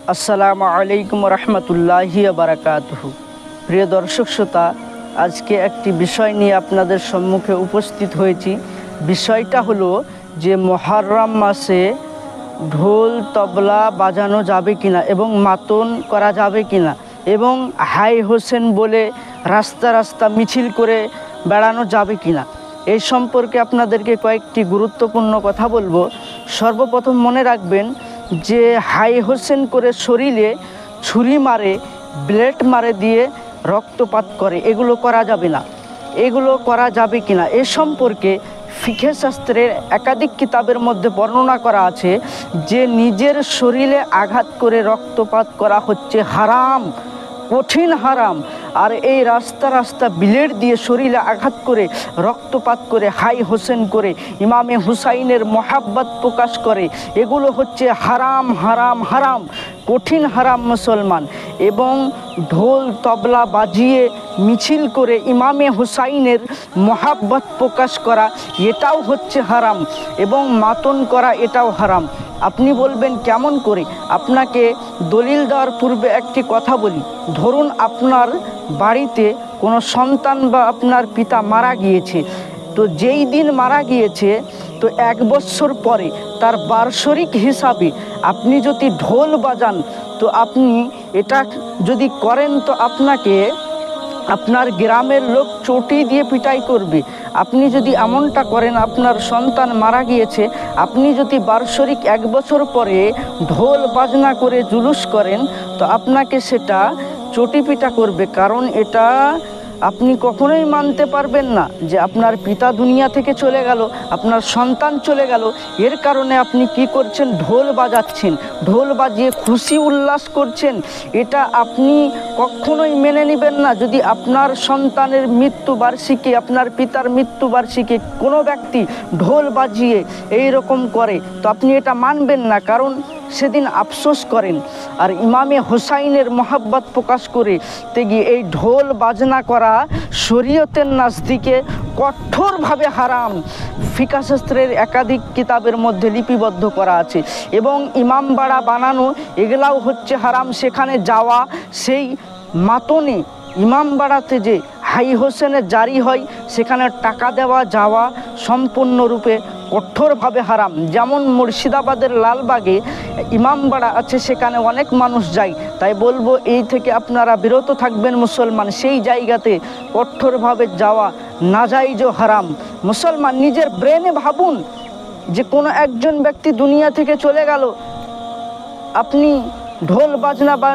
আসসালামু আলাইকুম রহমতুল্লাহি বারাকাতুহু। প্রিয় দর্শক শ্রোতা, আজকে একটি বিষয় নিয়ে আপনাদের সম্মুখে উপস্থিত হয়েছি। বিষয়টা হলো যে মুহররম মাসে ঢোল তবলা বাজানো যাবে কিনা এবং মাতন করা যাবে কিনা এবং হাই হোসেন বলে রাস্তা রাস্তা মিছিল করে বেড়ানো যাবে কিনা, এই সম্পর্কে আপনাদেরকে কয়েকটি গুরুত্বপূর্ণ কথা বলবো। সর্বপ্রথম মনে রাখবেন যে হাই হোসেন করে শরীরে ছুরি মারে, ব্লেড মারে দিয়ে রক্তপাত করে, এগুলো করা যাবে না। এগুলো করা যাবে কিনা এ সম্পর্কে ফিকহে শাস্ত্রের একাধিক কিতাবের মধ্যে বর্ণনা করা আছে যে নিজের শরীরে আঘাত করে রক্তপাত করা হচ্ছে হারাম, কঠিন হারাম। আর এই রাস্তা রাস্তা ব্লেড দিয়ে শরীরে আঘাত করে রক্তপাত করে হাই হোসেন করে ইমামে হুসাইনের মহাব্বত প্রকাশ করে, এগুলো হচ্ছে হারাম হারাম হারাম, কঠিন হারাম মুসলমান। এবং ঢোল তবলা বাজিয়ে মিছিল করে ইমামে হুসাইনের মহাব্বত প্রকাশ করা, এটাও হচ্ছে হারাম। এবং মাতন করা, এটাও হারাম। আপনি বলবেন কেমন করে? আপনাকে দলিল দেওয়ার পূর্বে একটি কথা বলি। ধরুন আপনার বাড়িতে কোনো সন্তান বা আপনার পিতা মারা গিয়েছে, তো যেই দিন মারা গিয়েছে তো 1 বছর পরে তার বার্ষিক হিসাবে আপনি যদি ঢোল বাজান, তো আপনি এটা যদি করেন তো আপনাকে আপনার গ্রামের লোক চটি দিয়ে পিটাই করবে। আপনি যদি এমনটা করেন, আপনার সন্তান মারা গিয়েছে, আপনি যদি বার্ষিক 1 বছর পরে ঢোল বাজনা করে জুলুস করেন, তো আপনাকে সেটা চটি পিটা করবে। কারণ এটা আপনি কখনোই মানতে পারবেন না যে আপনার পিতা দুনিয়া থেকে চলে গেল, আপনার সন্তান চলে গেল, এর কারণে আপনি কি করছেন? ঢোল বাজাচ্ছেন, ঢোল বাজিয়ে খুশি উল্লাস করছেন। এটা আপনি কখনোই মেনে নেবেন না। যদি আপনার সন্তানের মৃত্যুবার্ষিকী, আপনার পিতার মৃত্যুবার্ষিকী কোনো ব্যক্তি ঢোল বাজিয়ে এই রকম করে, তো আপনি এটা মানবেন না, কারণ সেদিন আফসোস করেন। আর ইমামে হুসাইনের মহাব্বত প্রকাশ করে গিয়ে এই ঢোল বাজনা করা শরীয়তের নাজদিকে কঠোরভাবে হারাম। ফিকহ শাস্ত্রের একাধিক কিতাবের মধ্যে লিপিবদ্ধ করা আছে। এবং ইমামবাড়া বানানো, এগুলাও হচ্ছে হারাম। সেখানে যাওয়া, সেই মাতনে ইমামবাড়াতে যে হাই হোসেনের জারি হয়, সেখানে টাকা দেওয়া যাওয়া সম্পূর্ণরূপে কঠোরভাবে হারাম। যেমন মুর্শিদাবাদের লালবাগে ইমামবাড়া আছে, সেখানে অনেক মানুষ যায়। তাই বলবো এই থেকে আপনারা বিরত থাকবেন মুসলমান। সেই জায়গাতে কঠোরভাবে যাওয়া নাজাইজ হারাম। মুসলমান নিজের ব্রেনে ভাবুন যে কোনো একজন ব্যক্তি দুনিয়া থেকে চলে গেল, আপনি ঢোল বাজনা বা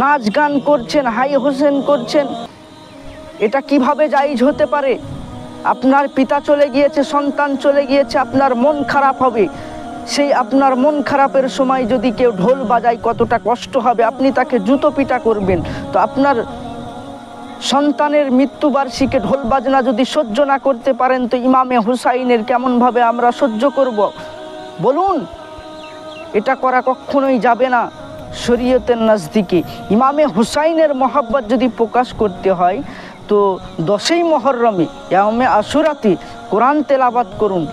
নাচ গান করছেন, হাই হোসেন করছেন, এটা কিভাবে জায়েজ হতে পারে? আপনার পিতা চলে গিয়েছে, সন্তান চলে গিয়েছে, আপনার মন খারাপ হবে। সেই আপনার মন খারাপের সময় যদি কেউ ঢোল বাজায়, কতটা কষ্ট হবে, আপনি তাকে জুতো পিটা করবেন। তো আপনার সন্তানের মৃত্যুবার্ষিকী ঢোল বাজনা যদি সহ্য না করতে পারেন, তো ইমামে হুসাইনের কেমনভাবে আমরা সহ্য করব বলুন? এটা করা কখনোই যাবে না শরীয়তের নজদিকে। ইমামে হুসাইনের মহব্বত যদি প্রকাশ করতে হয়, তো 10ই মুহররমে ইয়াউমে আশুরাতে কোরআন তেলাওয়াত করুন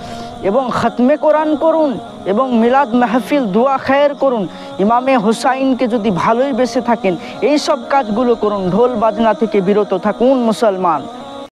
এবং খতমে কোরআন করুন এবং মিলাদ মাহফিল দোয়া খায়ের করুন। ইমামে হুসাইনকে যদি ভালোই বেসে থাকেন, এই সব কাজগুলো করুন। ঢোল বাজনা থেকে বিরত থাকুন মুসলমান।